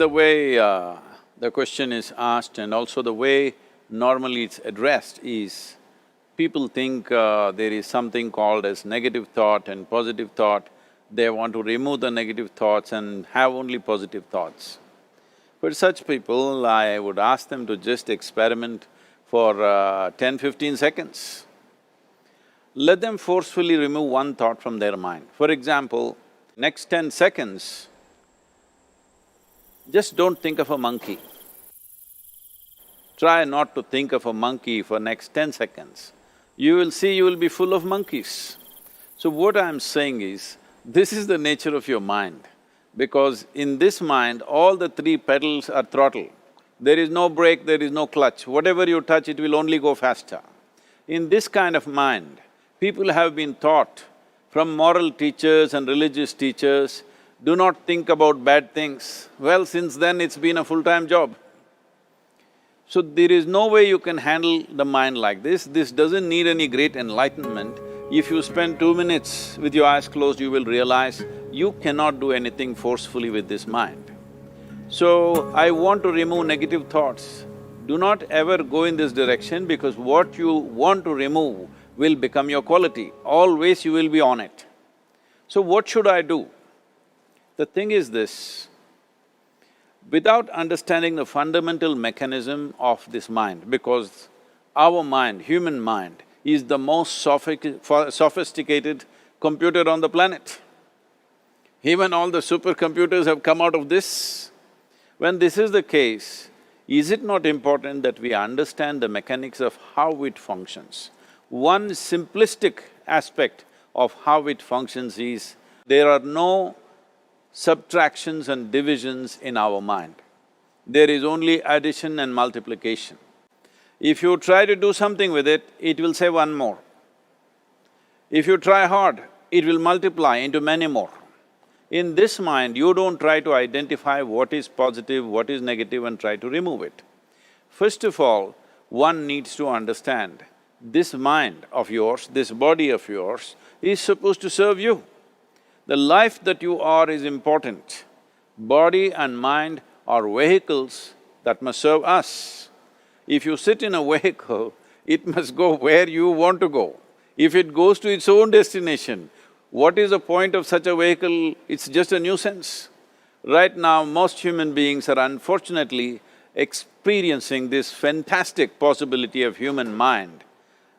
the way the question is asked and also the way normally it's addressed is, people think there is something called as negative thought and positive thought. They want to remove the negative thoughts and have only positive thoughts. For such people, I would ask them to just experiment for 10-15 seconds. Let them forcefully remove one thought from their mind. For example, next 10 seconds, just don't think of a monkey. Try not to think of a monkey for next 10 seconds. You will see you will be full of monkeys. So what I'm saying is, this is the nature of your mind, because in this mind, all the three pedals are throttle. There is no brake, there is no clutch. Whatever you touch, it will only go faster. In this kind of mind, people have been taught from moral teachers and religious teachers, do not think about bad things. Well, since then it's been a full-time job. So there is no way you can handle the mind like this. This doesn't need any great enlightenment. If you spend 2 minutes with your eyes closed, you will realize you cannot do anything forcefully with this mind. So, I want to remove negative thoughts. Do not ever go in this direction, because what you want to remove will become your quality. Always you will be on it. So what should I do? The thing is this, without understanding the fundamental mechanism of this mind, because our mind, human mind, is the most sophisticated computer on the planet. Even all the supercomputers have come out of this. When this is the case, is it not important that we understand the mechanics of how it functions? One simplistic aspect of how it functions is, there are no subtractions and divisions in our mind. There is only addition and multiplication. If you try to do something with it, it will say one more. If you try hard, it will multiply into many more. In this mind, you don't try to identify what is positive, what is negative and try to remove it. First of all, one needs to understand, this mind of yours, this body of yours is supposed to serve you. The life that you are is important. Body and mind are vehicles that must serve us. If you sit in a vehicle, it must go where you want to go. If it goes to its own destination, what is the point of such a vehicle? It's just a nuisance. Right now, most human beings are unfortunately experiencing this fantastic possibility of human mind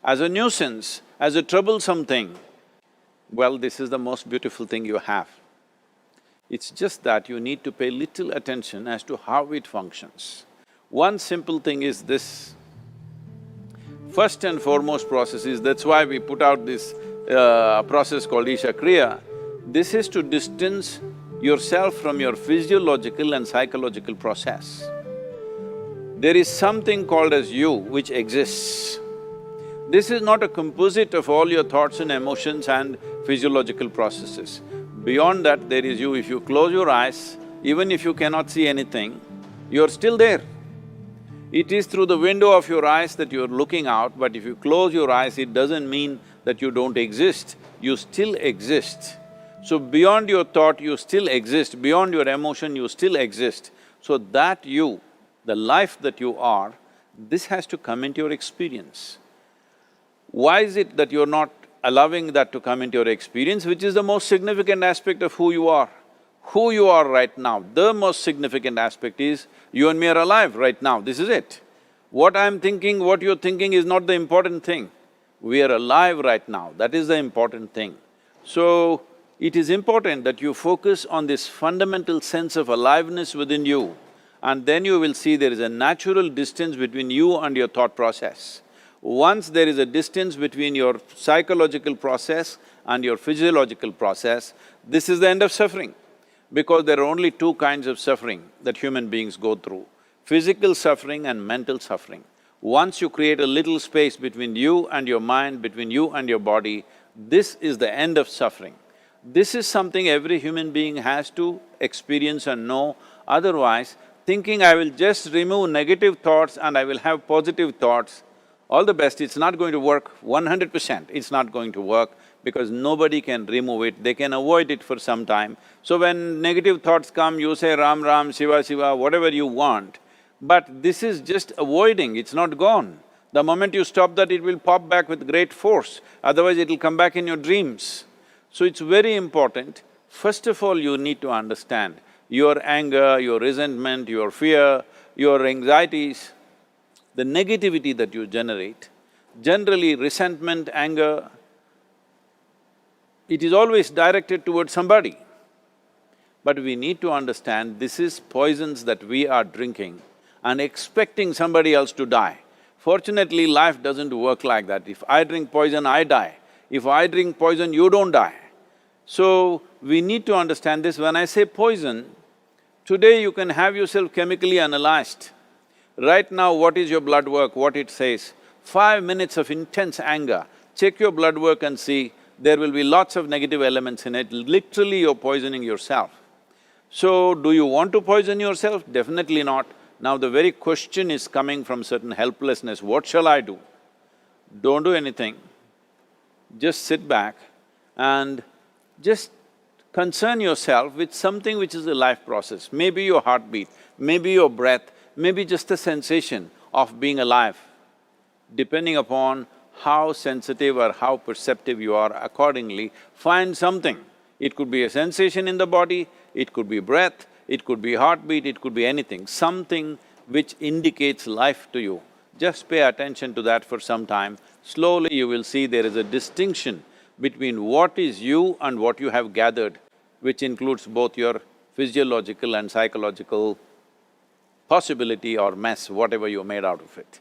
as a nuisance, as a troublesome thing. Well, this is the most beautiful thing you have. It's just that you need to pay little attention as to how it functions. One simple thing is this. First and foremost process is, that's why we put out this process called Isha Kriya. This is to distance yourself from your physiological and psychological process. There is something called as you which exists. This is not a composite of all your thoughts and emotions and physiological processes. Beyond that, there is you. If you close your eyes, even if you cannot see anything, you're still there. It is through the window of your eyes that you're looking out, but if you close your eyes, it doesn't mean that you don't exist, you still exist. So beyond your thought, you still exist, beyond your emotion, you still exist. So that you, the life that you are, this has to come into your experience. Why is it that you're not allowing that to come into your experience, which is the most significant aspect of who you are? Who you are right now, the most significant aspect is, you and me are alive right now, this is it. What I'm thinking, what you're thinking is not the important thing. We are alive right now, that is the important thing. So, it is important that you focus on this fundamental sense of aliveness within you, and then you will see there is a natural distance between you and your thought process. Once there is a distance between your psychological process and your physiological process, this is the end of suffering. Because there are only two kinds of suffering that human beings go through, physical suffering and mental suffering. Once you create a little space between you and your mind, between you and your body, this is the end of suffering. This is something every human being has to experience and know, otherwise thinking I will just remove negative thoughts and I will have positive thoughts, all the best, it's not going to work 100%, it's not going to work. because nobody can remove it, they can avoid it for some time. So when negative thoughts come, you say Ram Ram, Shiva Shiva, whatever you want, but this is just avoiding, it's not gone. The moment you stop that, it will pop back with great force, otherwise it'll come back in your dreams. So it's very important, first of all you need to understand your anger, your resentment, your fear, your anxieties, the negativity that you generate. Generally resentment, anger, it is always directed towards somebody. But we need to understand this is poisons that we are drinking and expecting somebody else to die. Fortunately, life doesn't work like that. If I drink poison, I die. If I drink poison, you don't die. So, we need to understand this. When I say poison, today you can have yourself chemically analyzed. Right now, what is your blood work, what it says? 5 minutes of intense anger, check your blood work and see, there will be lots of negative elements in it, literally you're poisoning yourself. So, do you want to poison yourself? Definitely not. Now the very question is coming from certain helplessness, what shall I do? Don't do anything, just sit back and just concern yourself with something which is a life process. Maybe your heartbeat, maybe your breath, maybe just the sensation of being alive. Depending upon how sensitive or how perceptive you are, accordingly, find something. It could be a sensation in the body, it could be breath, it could be heartbeat, it could be anything, something which indicates life to you. Just pay attention to that for some time. Slowly you will see there is a distinction between what is you and what you have gathered, which includes both your physiological and psychological possibility or mess, whatever you made out of it.